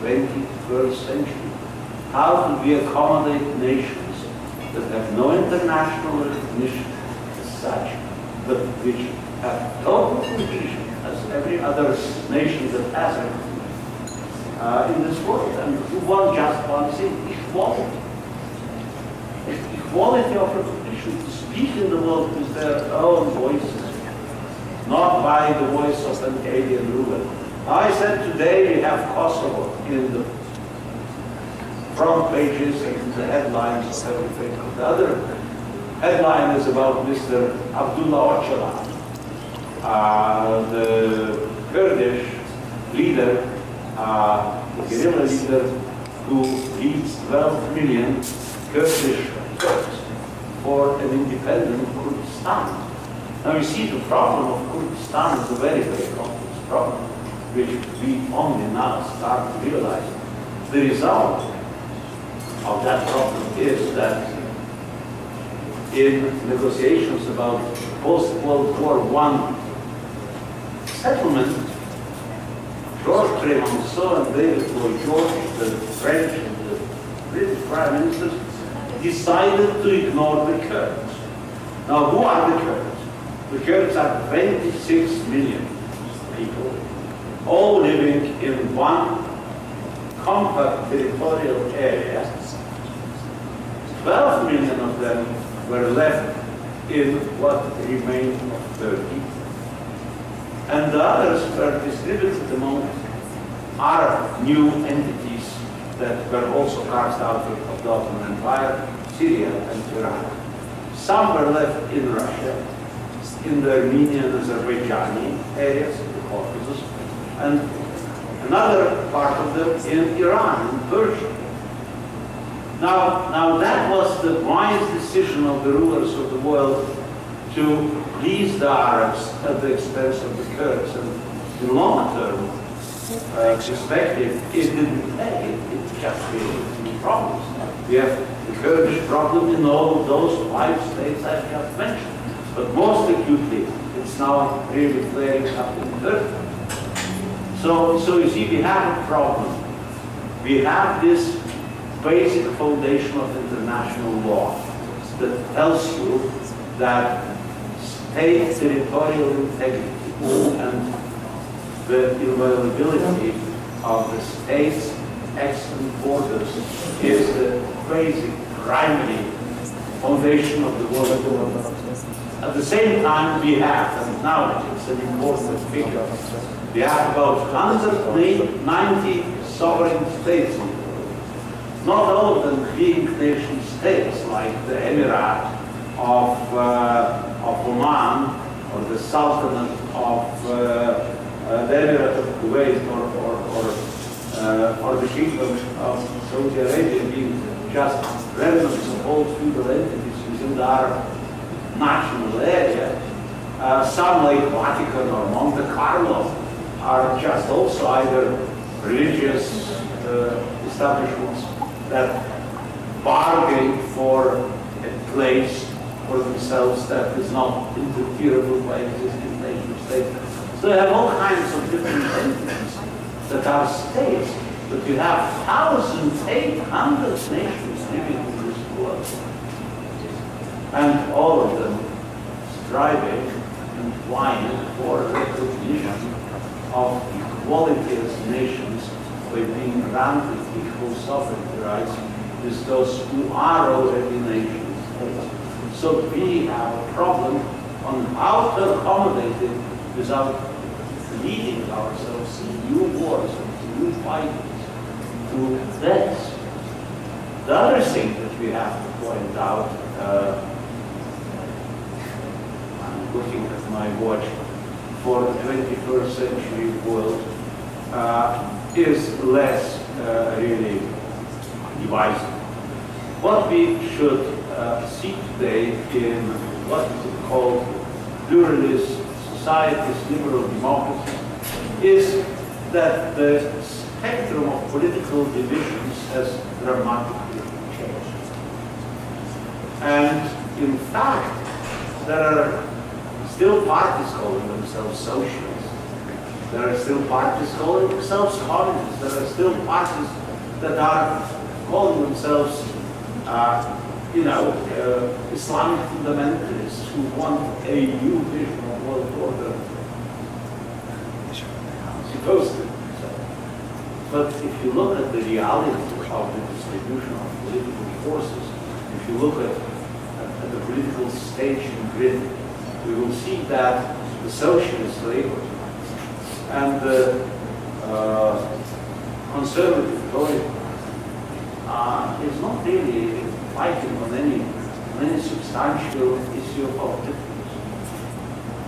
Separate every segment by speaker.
Speaker 1: 21st century. How do we accommodate nations that have no international recognition as such, but which have total cohesion as every other nation that has it in this world, and who want just one thing: equality. Equality of recognition, to speak in the world with their own voices, not by the voice of an alien ruler. I said today we have Kosovo in the front pages and the headlines of everything. The other headline is about Mr. Abdullah Öcalan, the Kurdish leader, the guerrilla leader who leads 12 million Kurdish Turks for an independent Kurdistan. Now you see, the problem of Kurdistan is a very, very complex problem, which we only now start to realize. The result of that problem is that in negotiations about post-World War I settlement, Georges Clemenceau and David Lloyd George, the French and the British prime ministers, decided to ignore the Kurds. Now, who are the Kurds? The Kurds are 26 million people, all living in one compact territorial area. 12 million of them were left in what remained of Turkey, and the others were distributed among Arab new entities that were also carved out of the Ottoman Empire, Syria and Iraq. Some were left in Russia, in the Armenian and Azerbaijani areas of the Caucasus, and another part of them in Iran and Persia. Now that was the wise decision of the rulers of the world to please the Arabs at the expense of the Kurds, and in long-term perspective, it didn't pay. It just created problems. We have the Kurdish problem in all those 5 states I've just mentioned. But most acutely, it's now really flaring up in Turkey. So you see, we have a problem. We have this basic foundation of international law that tells you that state territorial integrity and the inviolability of the state's external borders is the basic, primary foundation of the world. At the same time, we have, and now it's an important figure, we have about 190 sovereign states. Not all of them being nation states, like the Emirate of Oman, or the Sultanate of the Emirate of Kuwait, or the Kingdom of Saudi Arabia, being just remnants of old feudal entities within the Arab national area. Some like Vatican or Monte Carlo are just also either religious establishments that bargain for a place for themselves that is not interferable by existing nation states. So they have all kinds of different entities that are states, but you have 1,800 nations living in this world, and all of them striving and vying for recognition of equality as nations by being granted equal sovereignty rights with those who are already nations. So we have a problem on how to accommodate it without leading ourselves in new wars and new fightings to death. The other thing that we have to point out, I'm looking at my watch, for the 21st century world is less really divisive. What we should see today in what is called pluralist societies, liberal democracies, is that the spectrum of political divisions has dramatically changed. And in fact, there are still parties calling themselves socialists, There are still parties calling themselves communists. There are still parties that are calling themselves, Islamic fundamentalists who want a new vision of world order. Supposedly. But if you look at the reality of the distribution of political forces, if you look at the political stage in Britain, we will see that the socialist labor and the conservative Tory is not really fighting on any substantial issue of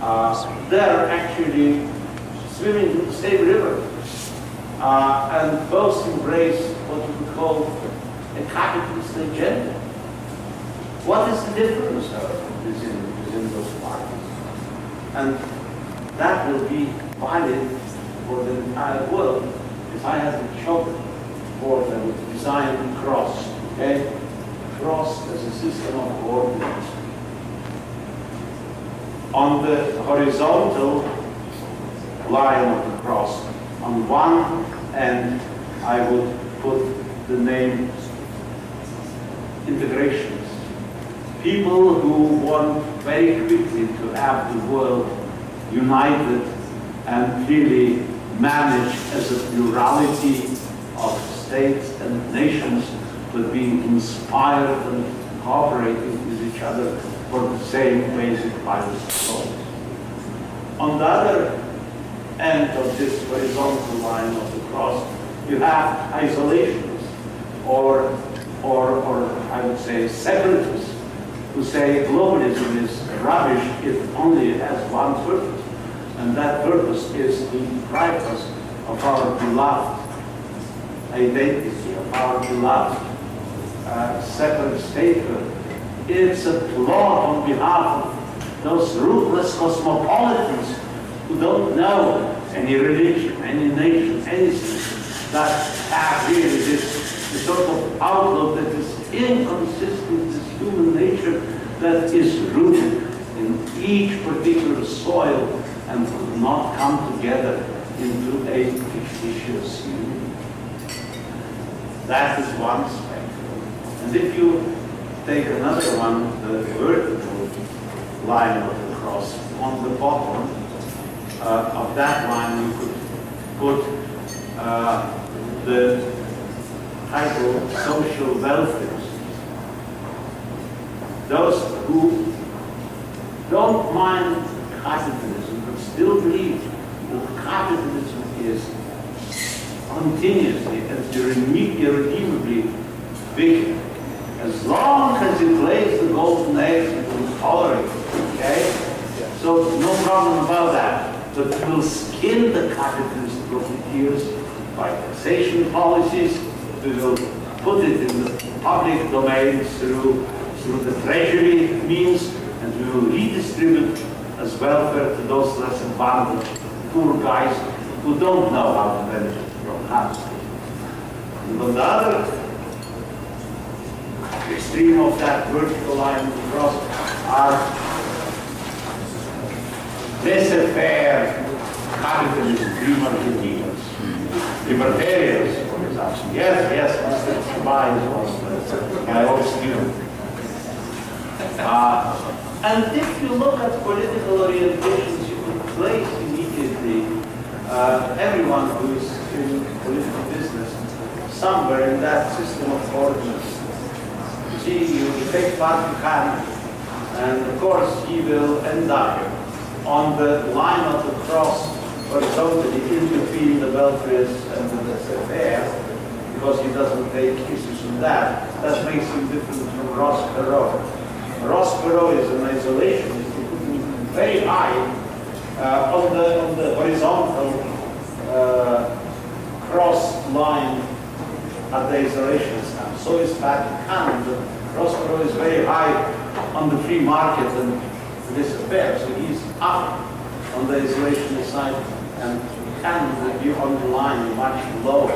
Speaker 1: objectivism. They're actually swimming in the same river, and both embrace what you could call a capitalist agenda. What is the difference within those parties? And that will be valid for the entire world. If I had a chalkboard, I would design a cross, okay? Cross as a system of coordinates. On the horizontal line of the cross, on one end, I would put the name integrations. People who want very quickly to have the world united and really managed as a plurality of states and nations, but being inspired and cooperating with each other for the same basic values. On the other end of this horizontal line of the cross, you have isolations, or I would say separatists, who say globalism is rubbish, it only has one purpose, and that purpose is to deprive us of our beloved identity, of our beloved separate statehood. It's a plot on behalf of those ruthless cosmopolitans who don't know any religion, any nation, anything, that have really this sort of outlook that is inconsistent with human nature, that is rooted in each particular soil and could not come together into a fictitious union. That is one spectrum. And if you take another one, the vertical line of the cross, on the bottom of that line you could put the title social welfare. Those who don't mind capitalism but still believe that capitalism is continuously and irredeemably wicked. As long as it lays the golden eggs, it will tolerate it, okay? So no problem about that. But it will skin the capitalist profiteers by taxation policies. We will put it in the public domain through the treasury means, and we will redistribute as welfare to those less advantaged, poor guys who don't know how to benefit from capitalism. And on the other extreme of that vertical line across are laissez-faire capitalism, libertarians, for example. Yes, Mr. Štromas was my old student. And if you look at political orientations, you can place immediately everyone who is in political business somewhere in that system of coordinates. You see, you take Fountainhead, and of course he will end up on the line of the cross horizontally in between the welfares and the laissez-faire, because he doesn't take issues from that. That makes him different from Ross Perot. Ross Perot is an isolationist. He put him very high on the horizontal cross line at the isolationist now. So is Vatican. Ross Perot is very high on the free market and this affair. So he's up on the isolationist side, and Can will be on the line much lower.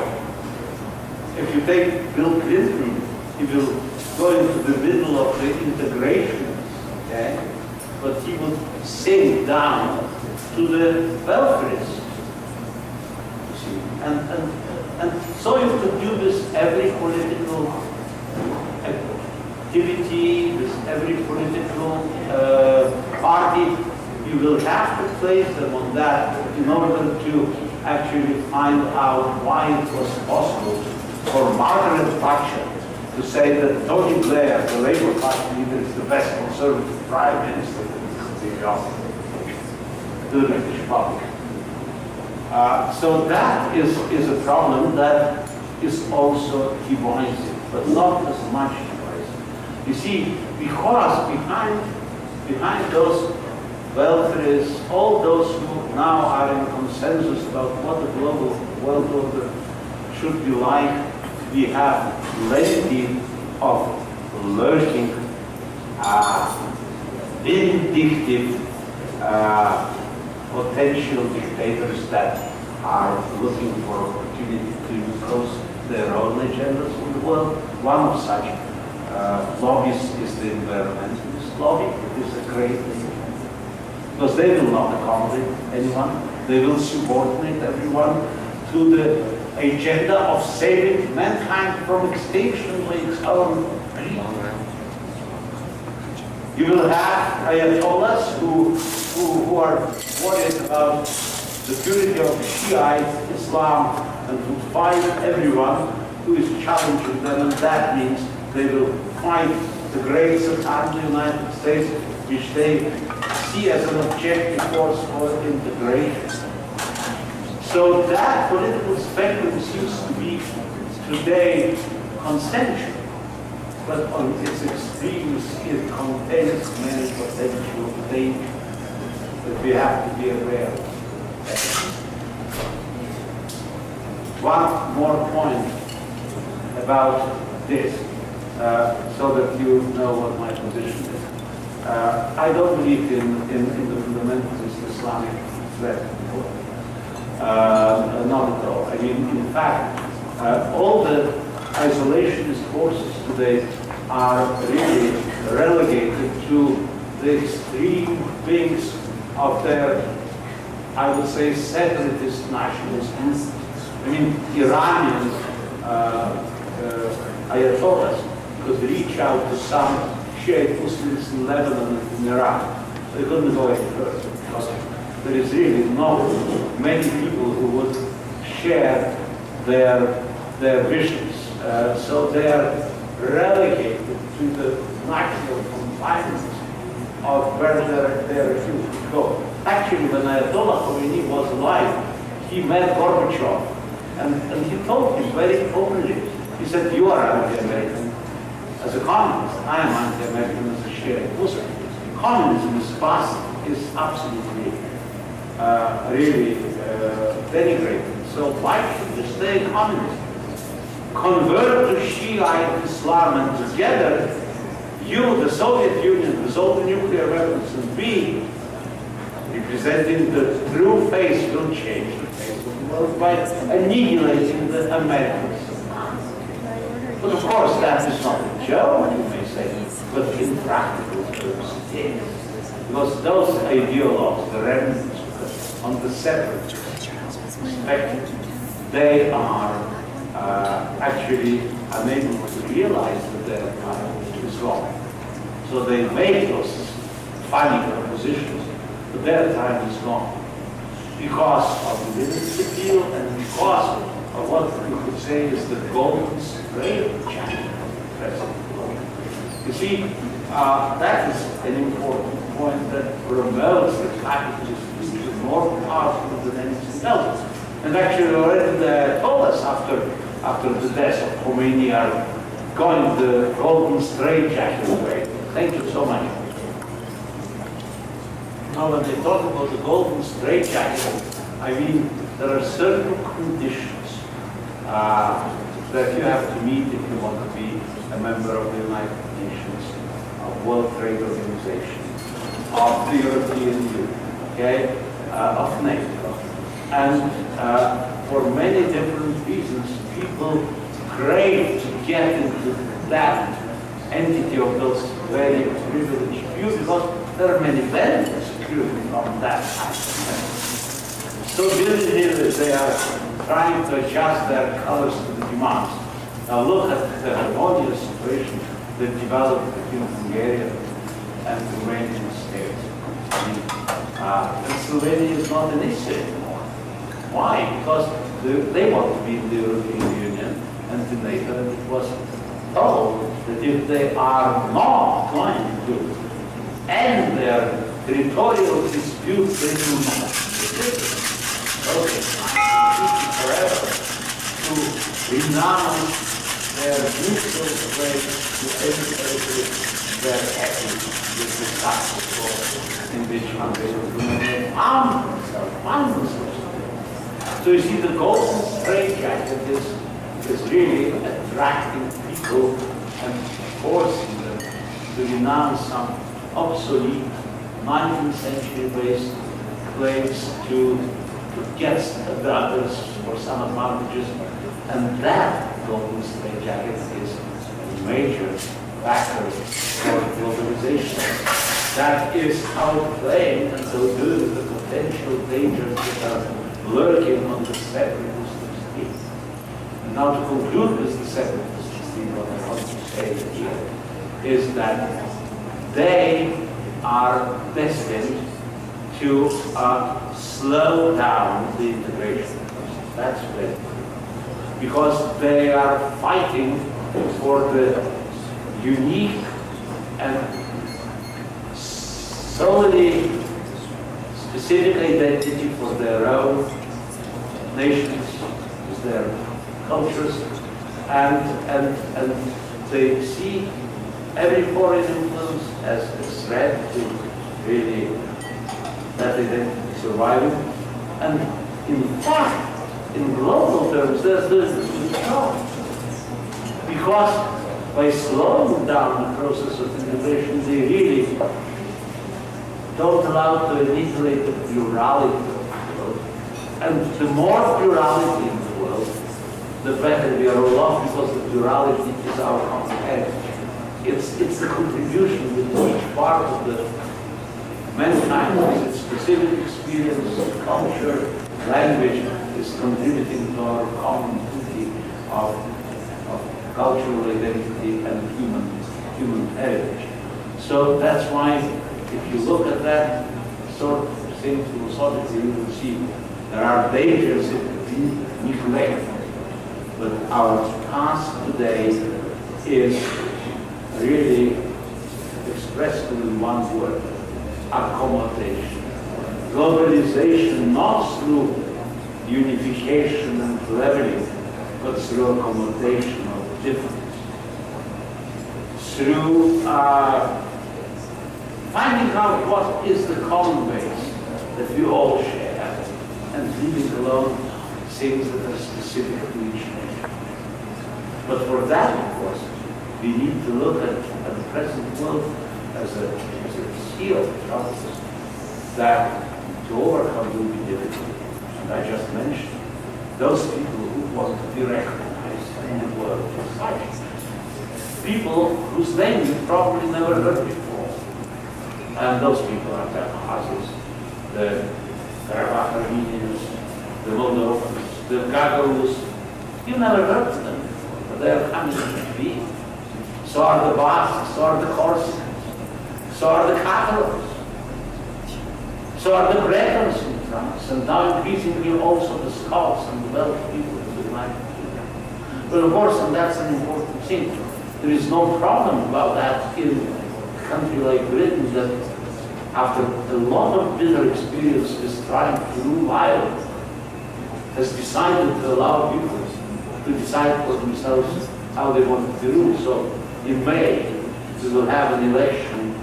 Speaker 1: If you take Bill Clinton, he will go into the middle of the integration, okay? But he would sink down to the welfareists. And so you could do this every political activity, with every political party. You will have to place them on that in order to actually find out why it was possible for Margaret Thatcher to say that Tony Blair, the Labour Party leader, is the best conservative prime minister to the British public. So that is a problem that is also divisive, but not as much divisive. You see, because behind those welfareists, all those who now are in consensus about what the global world order should be like, we have plenty of lurking, vindictive, potential dictators that are looking for opportunity to impose their own agendas on the world. One of such lobbies is the environmentalist lobby. It is a great thing. Because they will not accommodate anyone. They will subordinate everyone to the agenda of saving mankind from extinction by its own greed. You will have Ayatollahs who are worried about the purity of Shiite Islam and who fight everyone who is challenging them, and that means they will fight the great Satan of the United States, which they see as an objective force for integration. So that political spectrum seems to be today consensual, but on its extremes it contains many potential dangers that we have to be aware of. One more point about this, so that you know what my position is. I don't believe in the fundamentalist Islamic threat. Not at all. I mean, in fact, all the isolationist forces today are really relegated to the extreme wings of their, I would say, separatist nationalism. I mean, Iranian Ayatollahs could reach out to some Shiite Muslims in Lebanon and in Iraq. They couldn't go any further because there is really not many people who would share their visions. So they are relegated to the natural confinement of where their refuse to go. Actually, when Ayatollah Khomeini was alive, he met Gorbachev, and he told him very openly, he said, "You are anti-American as a communist. I am anti-American as a Shiite Muslim. Communism is past, is absolutely really denigrated. So why should you stay communist? Convert to Shiite Islam, and together, you, the Soviet Union, with all the nuclear weapons, and we, representing the true face, will change the face of the world by annihilating the Americans." But of course, that is not a joke, you may say, but in practical terms it is. Because those ideologues, the remnants on the separate spectrum, they are actually unable to realize that their time is wrong. So they make those funny propositions, but their time is gone. Because of the limited appeal and because of what you could say is the golden straight jacket of President Trump. You see, that is an important point that promotes the capitalist future more powerful than anything else. And actually already they told us after the death of Khomeini are going the golden straitjacket way. Thank you so much. Now when they talk about the golden straitjacket, I mean there are certain conditions that you have to meet if you want to be a member of the United Nations, of World Trade Organization, of the European Union, okay, of NATO. And for many different reasons, people crave to get into that entity of those very privileged views because there are many benefits accruing from that aspect. So building here, they are trying to adjust their colors to the demands. Now look at the harmonious situation that developed between Hungary and the Romanian states. I mean, Pennsylvania is not an issue anymore. Why? Because they want to be in the European Union and to NATO, and it was told that if they are not going to end their territorial dispute, they will not. Okay, forever to renounce their neutral place to every territory they're happy with the status quo in which Hungary will arm themselves. So you see, the golden straitjacket is really attracting people and forcing them to renounce some obsolete 19th century based claims to get the others for some advantages, and that golden straitjacket is a major factor for globalization. That is outplaying and so good the potential dangers that are lurking on the separatist scheme. And now to conclude with the separatist scheme, what I want to say here is that they are destined to slow down the integration process. That's it. Because they are fighting for the unique and solely specific identity for their own nations, their cultures, and they see every foreign influence as a threat to really that identity surviving. And in fact, in global terms, there's a problem. Because by slowing down the process of integration, they really don't allow to annihilate the plurality of the world. And the more plurality in the world, the better we are all off, because the plurality is our common heritage. It's the contribution that each part of the mankind with its specific experience, culture, language is contributing to our common duty of cultural identity and human heritage. So that's why, if you look at that sort of thing philosophically, you will see there are dangers in neglect. But our task today is really expressed in one word: accommodation. Globalization, not through unification and leveling, but through accommodation of difference. Through finding out what is the common base that we all share, and leaving alone things that are specific to each nation. But for that, of course, we need to look at the present world as a sea of troubles that to overcome will be difficult. And I just mentioned those people who want to be recognized in the world as such. People whose name you probably never heard before. And those people are the Abkhazes, the Karabakh Armenians, the Moldovans, the Gagauz. You never heard of them before, but they are coming to be. So are the Basques, so are the Corsicans, so are the Catalans, so are the Bretons in France, and now increasingly also the Scots and the Welsh people in the United Kingdom. But of course, and that's an important thing, there is no problem about that in a country like Britain, that after a lot of bitter experience with trying to rule Ireland, has decided to allow people to decide for themselves how they want to rule. So in May, we will have an election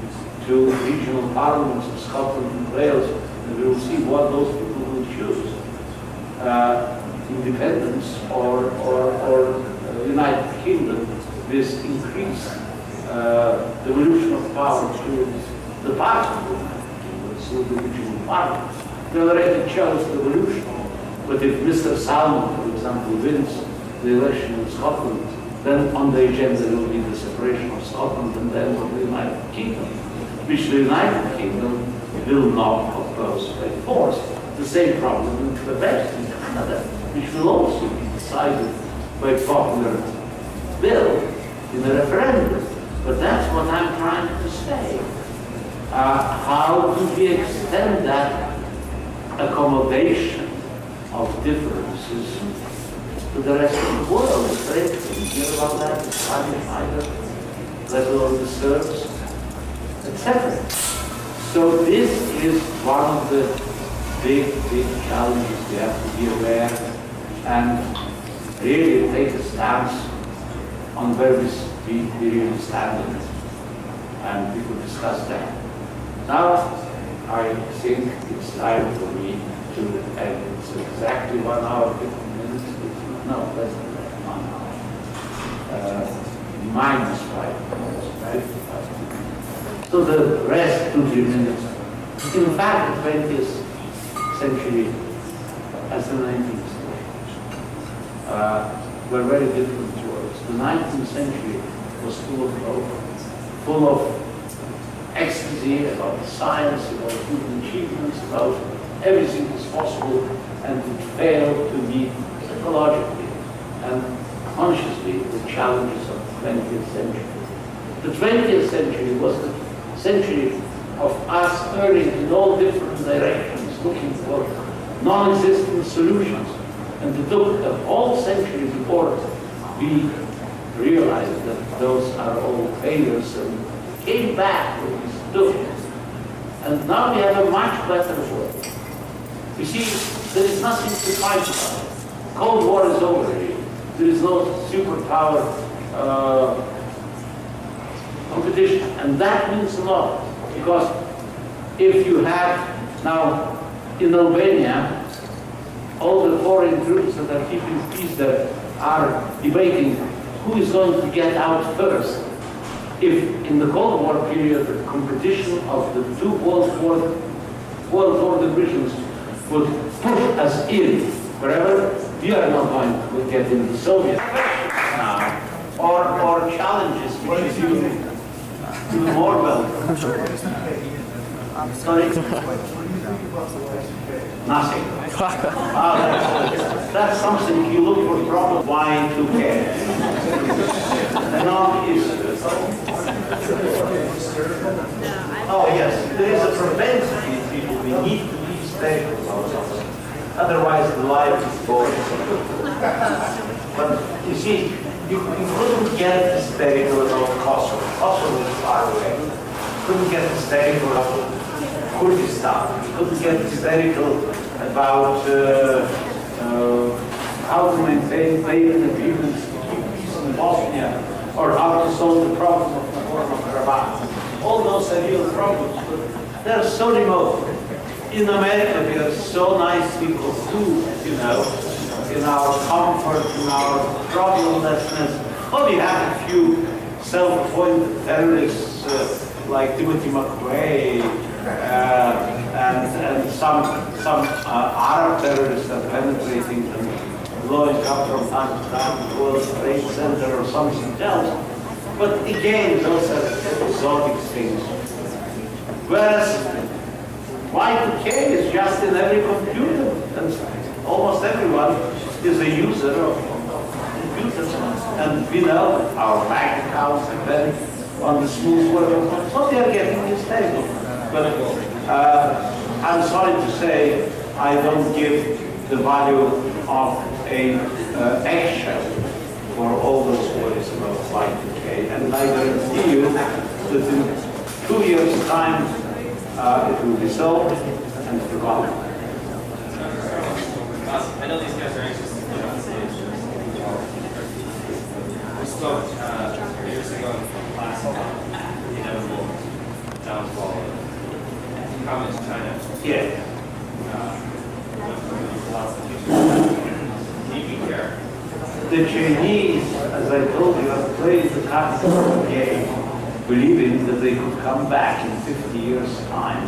Speaker 1: to regional parliaments of Scotland and Wales, and we will see what those people will choose. Independence or United Kingdom, with increased devolution of power to the parts of the United Kingdom, through the regional parliaments. They already chose devolution. But if Mr. Salmon, for example, wins the election in Scotland, then on the agenda will be the separation of Scotland and then of the United Kingdom, which the United Kingdom will not oppose by force. The same problem in Quebec, in Canada. which will also be decided by popular will in the referendum. But that's what I'm trying to say. How do we extend that accommodation of differences to the rest of the world? You hear about that, the Fountainhead level of the Serbs, etc. So this is one of the big challenges we have to be aware and really take a stance on where we really stand in it. And we could discuss that. Now, I think it's time for me to end. It's exactly 1 hour, 15 minutes. No, less than that, 1 hour. Minus 5 minutes, right? So the rest, 2-3 minutes. In fact, the 20th century, as the 19th century, were very different worlds. The 19th century was full of hope, full of ecstasy about science, about human achievements, about everything that's possible, and it failed to meet psychologically and consciously the challenges of the 20th century. The 20th century was the century of us erring in all different directions, looking for non-existent solutions. And it took a whole century before we realized that those are all failures and came back where we stood. And now we have a much better world. You see, there is nothing to fight about. Cold War is over here. There is no superpower competition. And that means a lot. Because if you have now in Albania, all the foreign troops that are keeping peace there are debating who is going to get out first. If in the Cold War period, the competition of the two World War divisions would push us in wherever, we are not going to get in the Soviet now, or challenges which you more welcome. Sorry? Nothing. That's something you look for problem. Why to care? No issues. Oh yes, there is a propensity in people. We need to be stable about ourselves. Otherwise, the life is boring. But you see, you couldn't get hysterical about Kosovo. Kosovo is far away. You couldn't get hysterical about Kurdistan. You couldn't get hysterical about how to maintain an agreement to keep peace in Bosnia, or how to solve the problem of Nagorno-Karabakh. All those are real problems, but they're so remote. In America, we are so nice people too, you know, in our comfort, in our problemlessness. Oh, we have a few self-appointed terrorists like Timothy McVeigh, and some Arab terrorists are penetrating and blowing up from time to time the World Trade Center or something else. But again, those are exotic things. Whereas Y2K is just in every computer, and almost everyone is a user of computers. And we know our bank accounts are very on the smooth work, so they are getting hysterical. But I'm sorry to say, I don't give the value of a eggshell for all those words about Y2K. And I guarantee you that in 2 years' time, it will be solved and forgotten.
Speaker 2: I know these guys are anxious to get on stage. We spoke years ago in class about the inevitable downfall of communist China.
Speaker 1: Yeah. The Chinese, as I told you, have played the capitalist game, believing that they could come back in 50 years' time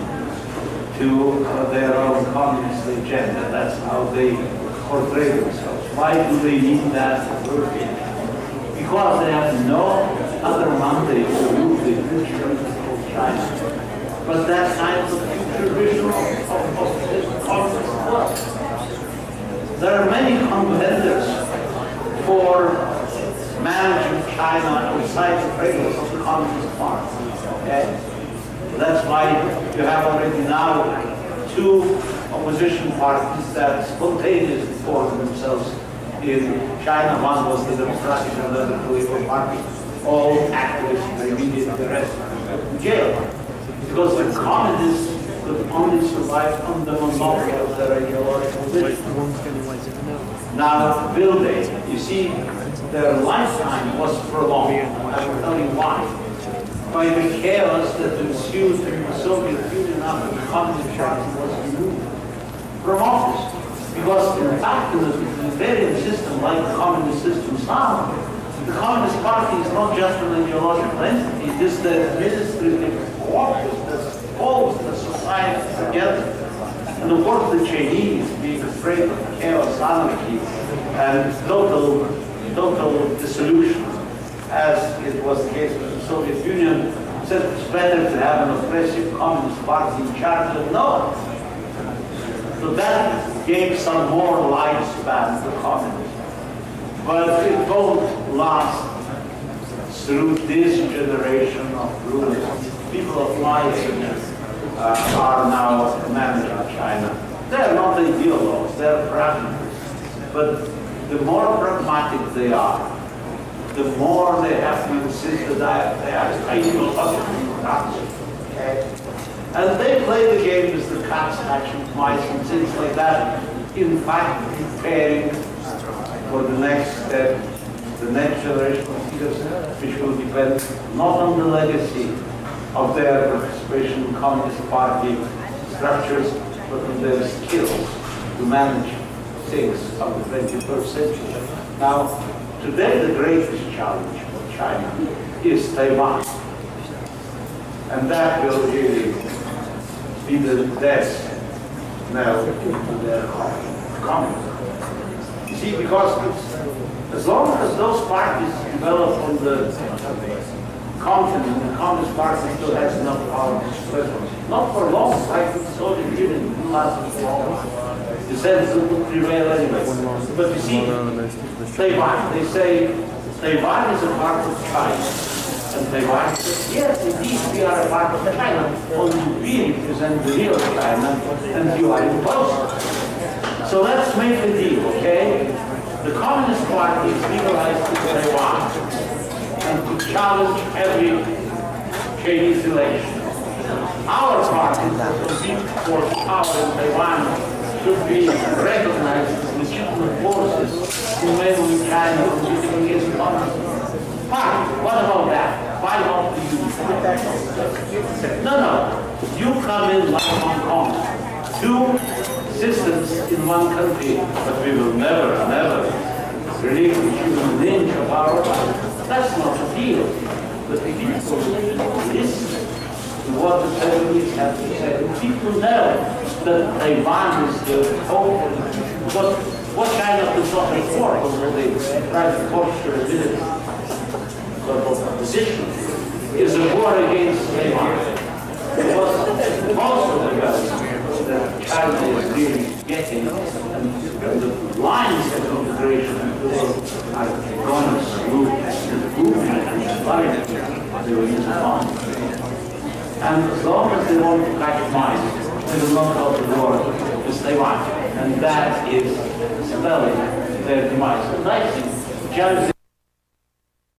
Speaker 1: to their own communist agenda. That's how they portray themselves. Why do they need that verbiage? Because they have no other mandate to move the future of China. But that kind of future vision of this communist world. There are many contenders for managing China outside the framework of the Communist Party. Okay? That's why you have already now two opposition parties that spontaneously formed themselves in China. One was the Democratic and the other Labour Party. All activists were immediately arrested in jail. Because the communists could only survive on the monopoly of their ideological vision. Now, will they? You see, their lifetime was prolonged. I will tell you why. By the chaos that ensued in the Soviet Union after the Communist Party was removed from office. Because in fact, in a totalitarian system like the communist system now, the Communist Party is not just an ideological entity, it is the administrative corpus that holds the society together. And of course the Chinese, being afraid of chaos, anarchy, and total dissolution, as it was the case with the Soviet Union, said it's better to have an oppressive communist party in charge than no one. So that gave some more lifespan to communism. But it won't last through this generation of rulers. People of my age are now managing China. They're not ideologues, they're pragmatists. But the more pragmatic they are, the more they have to insist that they are ideological. Okay? And they play the game with the cats, catching mice and things like that, in fact preparing for the next step, the next generation of leaders, which will depend not on the legacy of their participation in Communist Party structures, but on their skills to manage things of the 21st century. Now, today the greatest challenge for China is Taiwan. And that will really be the death knell to their communism. You see, because as long as those parties develop on the continent, the Communist Party still has enough power to spread. Not for long, like the Soviet Union, it didn't last for long. The sense will prevail anyway. But you see, Taiwan, they say Taiwan is a part of China. And Taiwan says, yes, indeed, we are a part of China. Only we represent the real China, and you are imposed. So let's make a deal, okay? The Communist Party is legalized in Taiwan and to challenge every Chinese election. Our party that compete for power in Taiwan should be recognized as legitimate forces who may in China competing against communism. Fine, what about that? Why not you? No. You come in like Hong Kong. Two systems in one country, but we will never relinquish even an inch of our life. That's not a deal. But the people listen to what the Taiwanese have to say. People know that Taiwan is the hope. But what China does not report, although they try to torture it, sort of opposition, is a war against Taiwan. Because most of the wealth that China is really getting, and the lines of integration are going through the movement and environment they will use on. And as long as they want to catch mice, they will not go to war with Taiwan. And that is spelling their demise. And I think Chinese